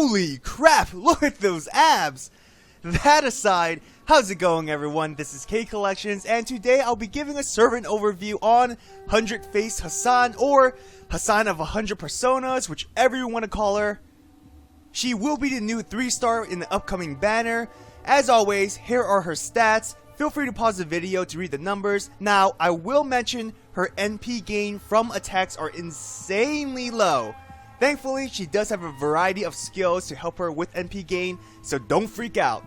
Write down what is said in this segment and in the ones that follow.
Holy crap, look at those abs! That aside, how's it going everyone? This is K Collections, and today I'll be giving a servant overview on Hundred Faced Hassan, or Hassan of 100 Personas, whichever you want to call her. She will be the new 3-star in the upcoming banner. As always, here are her stats. Feel free to pause the video to read the numbers. Now, I will mention her NP gain from attacks are insanely low. Thankfully, she does have a variety of skills to help her with NP gain, so don't freak out.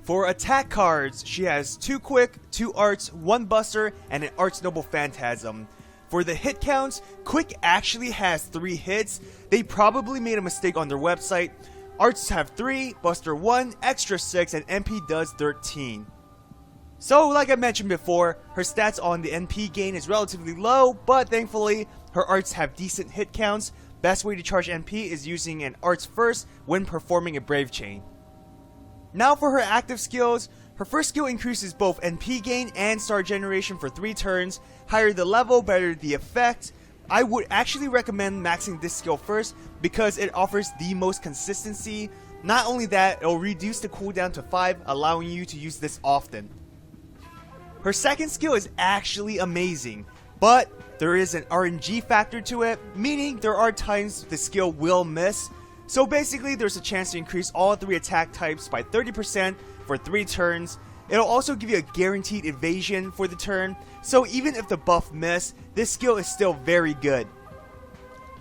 For attack cards, she has 2 Quick, 2 Arts, 1 Buster, and an Arts Noble Phantasm. For the hit counts, Quick actually has 3 hits. They probably made a mistake on their website. Arts have 3, Buster 1, Extra 6, and NP does 13. So, like I mentioned before, her stats on the NP gain is relatively low, but thankfully, her arts have decent hit counts. Best way to charge NP is using an arts first when performing a Brave Chain. Now for her active skills, her first skill increases both NP gain and star generation for 3 turns. Higher the level, better the effect. I would actually recommend maxing this skill first because it offers the most consistency. Not only that, it will reduce the cooldown to 5, allowing you to use this often. Her second skill is actually amazing, but there is an RNG factor to it, meaning there are times the skill will miss. So basically, there's a chance to increase all 3 attack types by 30% for 3 turns. It'll also give you a guaranteed evasion for the turn, so even if the buff miss, this skill is still very good.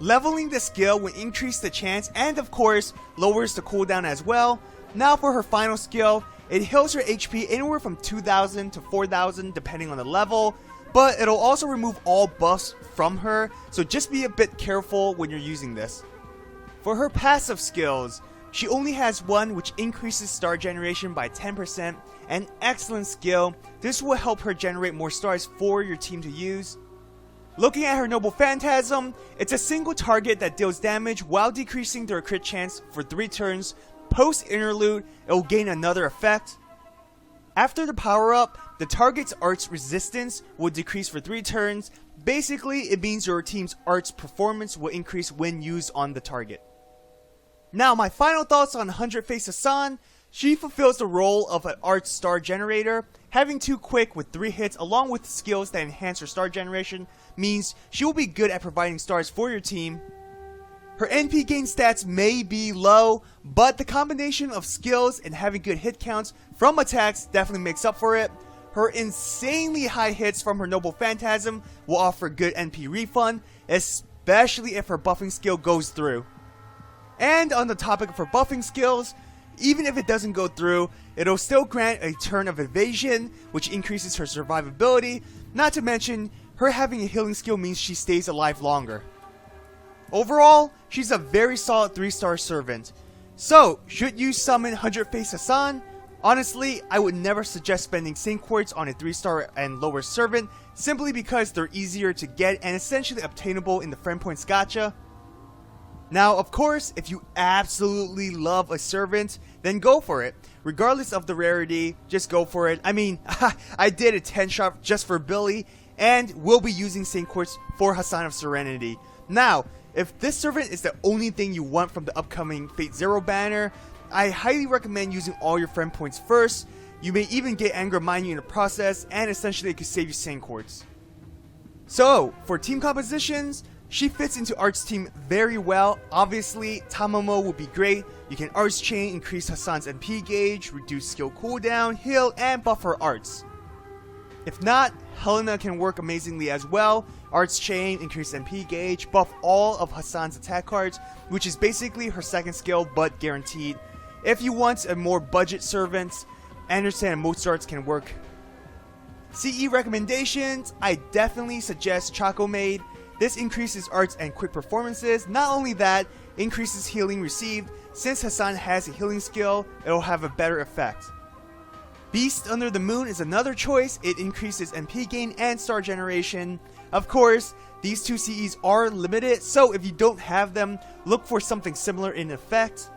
Leveling the skill will increase the chance and of course, lowers the cooldown as well. Now for her final skill, it heals her HP anywhere from 2,000 to 4,000 depending on the level, but it'll also remove all buffs from her, so just be a bit careful when you're using this. For her passive skills, she only has one which increases star generation by 10%, an excellent skill. This will help her generate more stars for your team to use. Looking at her Noble Phantasm, it's a single target that deals damage while decreasing their crit chance for 3 turns. Post interlude, it will gain another effect. After the power up, the target's arts resistance will decrease for 3 turns. Basically, it means your team's arts performance will increase when used on the target. Now, my final thoughts on Hundred Faced Hassan. She fulfills the role of an arts star generator. Having 2 Quick with 3 hits along with skills that enhance her star generation means she will be good at providing stars for your team. Her NP gain stats may be low, but the combination of skills and having good hit counts from attacks definitely makes up for it. Her insanely high hits from her Noble Phantasm will offer good NP refund, especially if her buffing skill goes through. And on the topic of her buffing skills, even if it doesn't go through, it'll still grant a turn of evasion, which increases her survivability. Not to mention, her having a healing skill means she stays alive longer. Overall, she's a very solid 3-star servant. So, should you summon Hundred Faced Hassan? Honestly, I would never suggest spending Saint Quartz on a 3-star and lower servant, simply because they're easier to get and essentially obtainable in the Friend Points gacha. Now, of course, if you absolutely love a servant, then go for it. Regardless of the rarity, just go for it. I mean, I did a 10-shot just for Billy, and will be using Saint Quartz for Hassan of Serenity. Now, if this servant is the only thing you want from the upcoming Fate Zero banner, I highly recommend using all your friend points first. You may even get Anger Minyu in the process, and essentially it could save you Saint Quartz. So, for team compositions, she fits into Arts team very well. Obviously, Tamamo would be great. You can Arts Chain, increase Hassan's NP gauge, reduce skill cooldown, heal, and buff her Arts. If not, Helena can work amazingly as well. Arts Chain, increase NP gauge, buff all of Hassan's attack cards, which is basically her second skill but guaranteed. If you want a more budget servant, Anderson and Mozart's can work. CE recommendations, I definitely suggest Choco Maid. This increases arts and quick performances. Not only that, increases healing received. Since Hassan has a healing skill, it will have a better effect. Beast Under the Moon is another choice. It increases NP gain and star generation. Of course, these 2 CEs are limited, so if you don't have them, look for something similar in effect.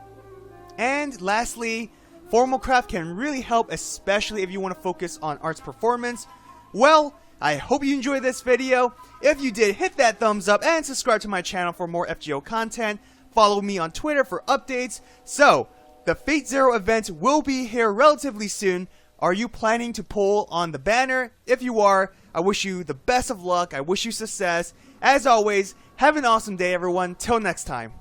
And lastly, Formal Craft can really help, especially if you want to focus on arts performance. Well, I hope you enjoyed this video. If you did, hit that thumbs up and subscribe to my channel for more FGO content. follow me on Twitter for updates. So, the Fate Zero event will be here relatively soon. Are you planning to pull on the banner? If you are, I wish you the best of luck. I wish you success. As always, have an awesome day, everyone. Till next time.